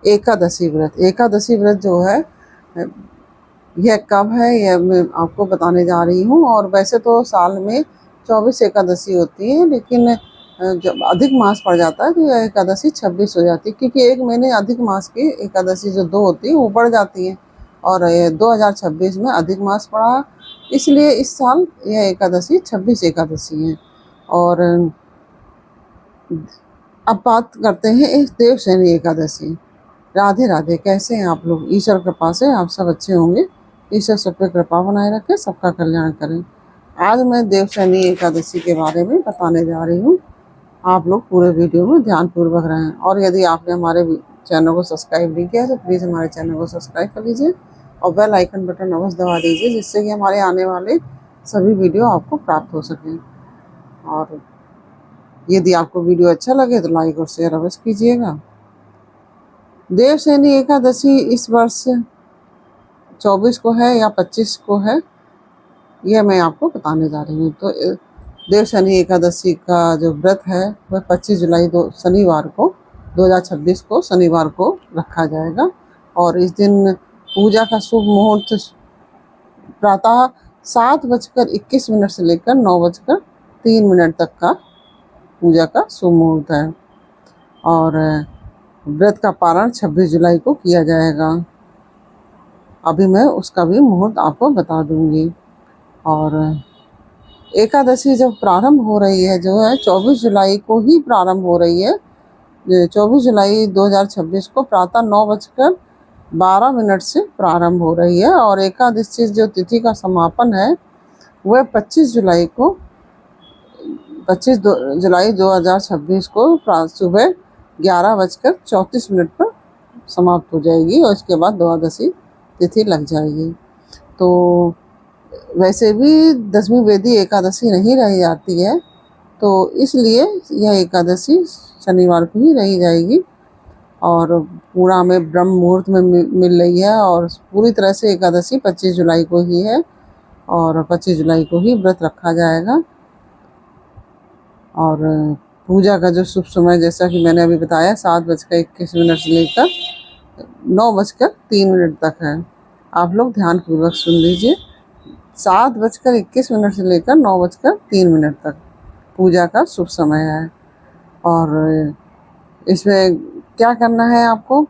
एकादशी व्रत। एकादशी व्रत जो है यह कब है यह मैं आपको बताने जा रही हूँ। और वैसे तो साल में 24 एकादशी होती है, लेकिन जब अधिक मास पड़ जाता है तो यह एकादशी 26 हो जाती है, क्योंकि एक महीने अधिक मास की एकादशी जो दो होती है वो बढ़ जाती है। और 2026 में अधिक मास पड़ा, इसलिए इस साल यह एकादशी 26 एकादशी है। और अब बात करते हैं इस देवशयनी एकादशी। राधे राधे, कैसे हैं आप लोग? ईश्वर कृपा से आप सब अच्छे होंगे। ईश्वर सब पे कृपा बनाए रखे, सबका कल्याण करें। आज मैं देवशयनी एकादशी के बारे में बताने जा रही हूँ। आप लोग पूरे वीडियो में ध्यानपूर्वक रहें। और यदि आपने हमारे चैनल को सब्सक्राइब नहीं किया तो प्लीज़ हमारे चैनल को सब्सक्राइब कर लीजिए और बेल आइकन बटन अवश्य दबा दीजिए, जिससे कि हमारे आने वाले सभी वीडियो आपको प्राप्त हो सकें। और यदि आपको वीडियो अच्छा लगे तो लाइक और शेयर अवश्य कीजिएगा। देवशयनी एकादशी इस वर्ष 24 को है या 25 को है, यह मैं आपको बताने जा रही हूँ। तो देवशयनी एकादशी का जो व्रत है वह 25 जुलाई शनिवार को 2026 को शनिवार को रखा जाएगा। और इस दिन पूजा का शुभ मुहूर्त प्रातः 7:21 से लेकर 9:03 तक का पूजा का शुभ मुहूर्त है। और व्रत का पारण 26 जुलाई को किया जाएगा। अभी मैं उसका भी मुहूर्त आपको बता दूंगी। और एकादशी जब प्रारंभ हो रही है जो है 24 जुलाई को ही प्रारंभ हो रही है। 24 जुलाई 2026 को प्रातः 9:12 से प्रारंभ हो रही है। और एकादशी जो तिथि का समापन है वह 25 जुलाई 2026 को सुबह 11:34 पर समाप्त हो जाएगी और इसके बाद द्वादशी तिथि लग जाएगी। तो वैसे भी 10वीं वेदी एकादशी नहीं रही जाती है, तो इसलिए यह एकादशी शनिवार को ही रही जाएगी। और पूरा हमें ब्रह्म मुहूर्त में मिल रही है। और पूरी तरह से एकादशी 25 जुलाई को ही है और 25 जुलाई को ही व्रत रखा जाएगा। और पूजा का जो शुभ समय जैसा कि मैंने अभी बताया 7:21 से लेकर 9:03 तक है। आप लोग ध्यानपूर्वक सुन लीजिए। 7:21 से लेकर 9:03 तक पूजा का शुभ समय है। और इसमें क्या करना है आपको,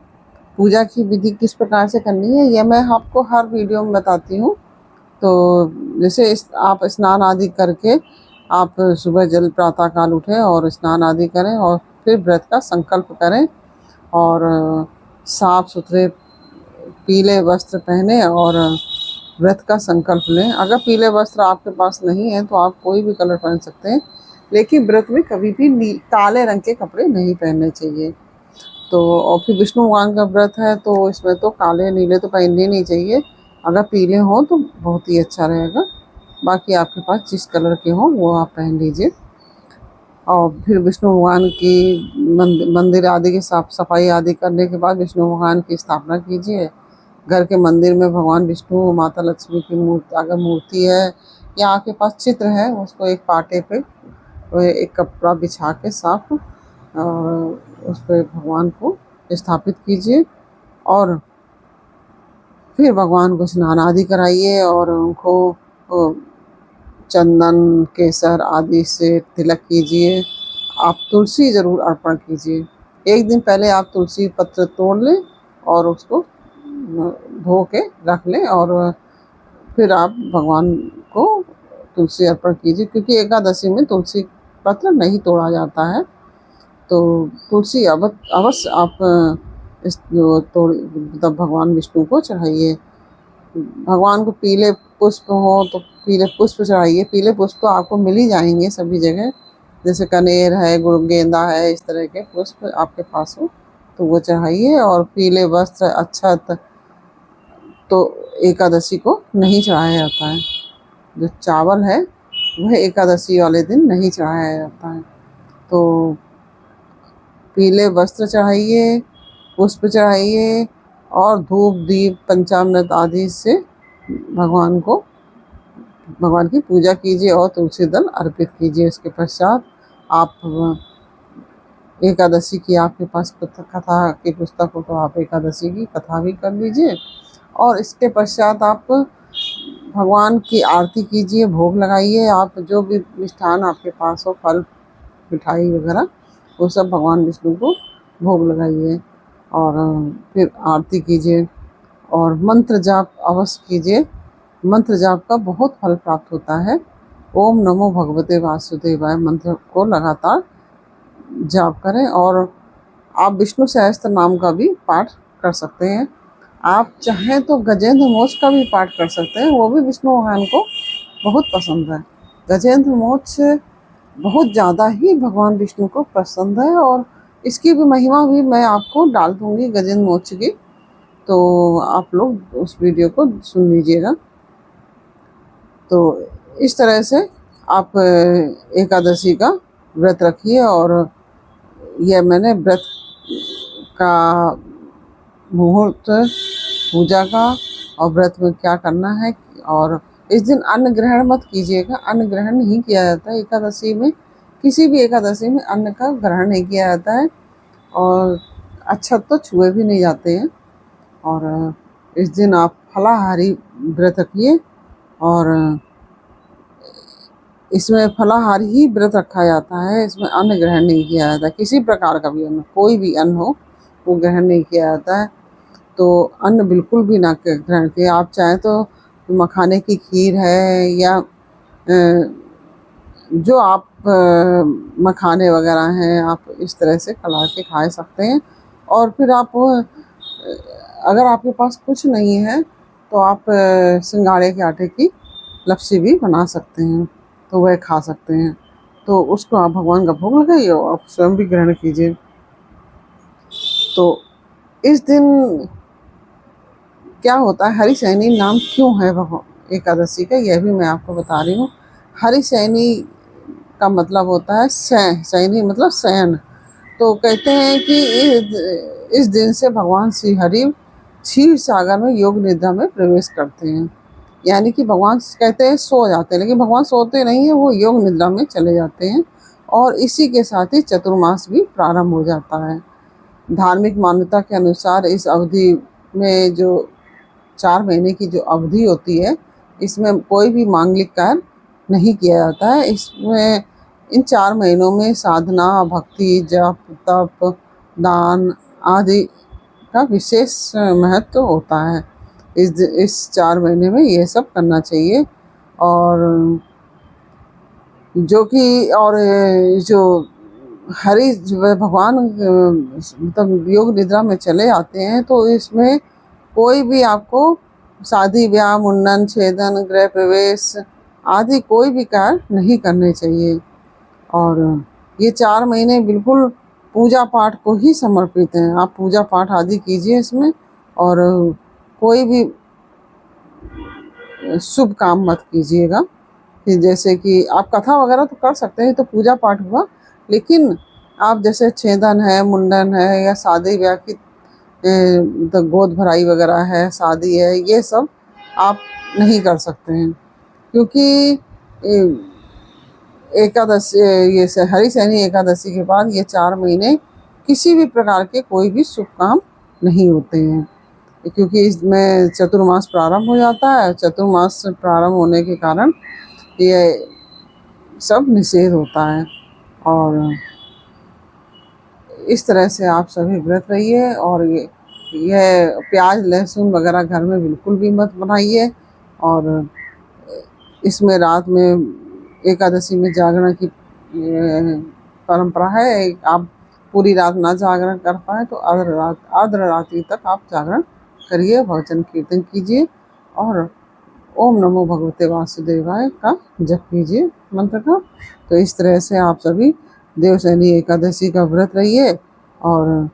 पूजा की विधि किस प्रकार से करनी है, यह मैं आपको हर वीडियो में बताती हूँ। तो जैसे आप स्नान आदि करके आप सुबह जल प्रातःकाल उठें और स्नान आदि करें और फिर व्रत का संकल्प करें। और साफ सुथरे पीले वस्त्र पहने और व्रत का संकल्प लें। अगर पीले वस्त्र आपके पास नहीं है तो आप कोई भी कलर पहन सकते हैं, लेकिन व्रत में कभी भी काले रंग के कपड़े नहीं पहनने चाहिए। तो और फिर विष्णु भगवान का व्रत है तो इसमें तो काले नीले तो पहनने नहीं चाहिए। अगर पीले हों तो बहुत ही अच्छा रहेगा, बाकी आपके पास जिस कलर के हों वो आप पहन लीजिए। और फिर विष्णु भगवान की मंदिर आदि की साफ सफाई आदि करने के बाद विष्णु भगवान की स्थापना कीजिए। घर के मंदिर में भगवान विष्णु माता लक्ष्मी की मूर्ति, अगर मूर्ति है या आपके पास चित्र है, उसको एक पाटे पे एक कपड़ा बिछा के साफ उस पर भगवान को स्थापित कीजिए। और फिर भगवान को स्नान आदि कराइए और उनको चंदन केसर आदि से तिलक कीजिए। आप तुलसी ज़रूर अर्पण कीजिए। एक दिन पहले आप तुलसी पत्र तोड़ लें और उसको धो के रख लें और फिर आप भगवान को तुलसी अर्पण कीजिए, क्योंकि एकादशी में तुलसी पत्र नहीं तोड़ा जाता है। तो तुलसी अवश्य आप इस तब भगवान विष्णु को चढ़ाइए। भगवान को पीले पुष्प हो तो पीले पुष्प चढ़ाइए। पीले पुष्प तो आपको मिल ही जाएंगे सभी जगह, जैसे कनेर है, गेंदा है, इस तरह के पुष्प आपके पास हो तो वो चढ़ाइए। और पीले वस्त्र अक्षत तो एकादशी को नहीं चढ़ाया जाता है। जो चावल है वह एकादशी वाले दिन नहीं चढ़ाया जाता है। तो पीले वस्त्र चढ़ाइए, पुष्प चढ़ाइए और धूप दीप पंचामृत आदि से भगवान की पूजा कीजिए और तुलसी दल अर्पित कीजिए। इसके पश्चात आप एकादशी की आपके पास कथा की पुस्तक हो तो आप एकादशी की कथा भी कर लीजिए। और इसके पश्चात आप भगवान की आरती कीजिए, भोग लगाइए। आप जो भी मिष्ठान आपके पास हो, फल मिठाई वगैरह, वो सब भगवान विष्णु को भोग लगाइए और फिर आरती कीजिए और मंत्र जाप अवश्य कीजिए। मंत्र जाप का बहुत फल प्राप्त होता है। ओम नमो भगवते वासुदेवाय मंत्र को लगातार जाप करें और आप विष्णु सहस्त्र नाम का भी पाठ कर सकते हैं। आप चाहें तो गजेंद्र मोक्ष का भी पाठ कर सकते हैं, वो भी विष्णु भगवान को बहुत पसंद है। गजेंद्र मोक्ष बहुत ज़्यादा ही भगवान विष्णु को पसंद है और इसकी भी महिमा भी मैं आपको डाल दूँगी गजेंद्र मोक्ष की, तो आप लोग उस वीडियो को सुन लीजिएगा। तो इस तरह से आप एकादशी का व्रत रखिए और यह मैंने व्रत का मुहूर्त, पूजा का और व्रत में क्या करना है। और इस दिन अन्न ग्रहण मत कीजिएगा, अन्न ग्रहण नहीं किया जाता है एकादशी में। किसी भी एकादशी में अन्न का ग्रहण नहीं किया जाता है और अक्षत तो छुए भी नहीं जाते हैं। और इस दिन आप फलाहारी व्रत रखिए और इसमें फलाहारी ही व्रत रखा जाता है, इसमें अन्न ग्रहण नहीं किया जाता। किसी प्रकार का भी अन्न, कोई भी अन्न हो, वो ग्रहण नहीं किया जाता है। तो अन्न बिल्कुल भी ना ग्रहण किए। आप चाहें तो मखाने की खीर है या जो आप मखाने वगैरह हैं, आप इस तरह से खिला के खा सकते हैं। और फिर आप अगर आपके पास कुछ नहीं है तो आप सिंगाड़े के आटे की लपसी भी बना सकते हैं, तो वह खा सकते हैं। तो उसको आप भगवान का भोग लगाइए और आप स्वयं भी ग्रहण कीजिए। तो इस दिन क्या होता है, हरिशयनी नाम क्यों है भगवान एकादशी का, यह भी मैं आपको बता रही हूँ। हरिशयनी का मतलब होता है शयनी मतलब शयन। तो कहते हैं कि इस दिन से भगवान श्री हरि क्षीर सागर में योग निद्रा में प्रवेश करते हैं। यानी कि भगवान कहते हैं सो जाते हैं, लेकिन भगवान सोते नहीं है, वो योग निद्रा में चले जाते हैं। और इसी के साथ ही चतुर्मास भी प्रारंभ हो जाता है। धार्मिक मान्यता के अनुसार इस अवधि में जो 4 महीने की जो अवधि होती है, इसमें कोई भी मांगलिक कार्य नहीं किया जाता है। इसमें इन 4 महीनों में साधना, भक्ति, जप, तप, दान आदि का विशेष महत्व होता है। इस 4 महीने में ये सब करना चाहिए। और जो कि और जो हरि भगवान मतलब योग निद्रा में चले आते हैं, तो इसमें कोई भी आपको शादी ब्याह, मुंडन, छेदन, गृह प्रवेश आदि कोई भी कार्य नहीं करने चाहिए। और ये 4 महीने बिल्कुल पूजा पाठ को ही समर्पित हैं। आप पूजा पाठ आदि कीजिए इसमें, और कोई भी शुभ काम मत कीजिएगा। कि जैसे कि आप कथा वगैरह तो कर सकते हैं, तो पूजा पाठ हुआ, लेकिन आप जैसे छेदन है, मुंडन है या शादी ब्याह की तो गोद भराई वगैरह है, शादी है, ये सब आप नहीं कर सकते हैं। क्योंकि एकादशी, ये हरिशयनी एकादशी के बाद ये 4 महीने किसी भी प्रकार के कोई भी शुभ काम नहीं होते हैं, क्योंकि इसमें चतुर्मास प्रारंभ हो जाता है। चतुर्मास प्रारंभ होने के कारण ये सब निषेध होता है। और इस तरह से आप सभी व्रत रहिए। और यह प्याज लहसुन वगैरह घर में बिल्कुल भी मत बनाइए। और इसमें रात में एकादशी में जागरण की परंपरा है। आप पूरी रात ना जागरण कर पाए तो अर्ध रात्रि तक आप जागरण करिए, भजन कीर्तन कीजिए और ओम नमो भगवते वासुदेवाय का जप कीजिए मंत्र का। तो इस तरह से आप सभी देवशयनी एकादशी का व्रत रहिए। और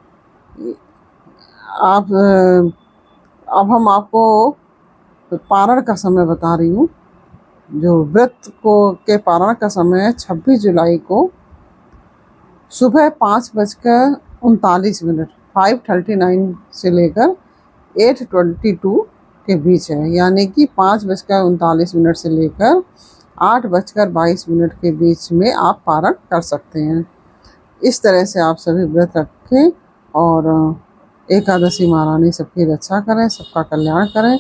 आप अब हम आपको पारण का समय बता रही हूँ। जो व्रत को के पारण का समय है 26 जुलाई को सुबह 5:39 5:39 से लेकर 8:22 के बीच है। यानी कि 5:39 से लेकर 8:22 के बीच में आप पारण कर सकते हैं। इस तरह से आप सभी व्रत रखें और एकादशी महारानी सबकी रक्षा करें, सबका कल्याण करें,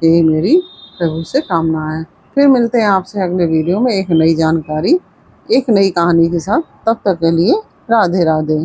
यही मेरी प्रभु से कामना है। फिर मिलते हैं आपसे अगले वीडियो में एक नई जानकारी, एक नई कहानी के साथ। तब तक के लिए राधे राधे।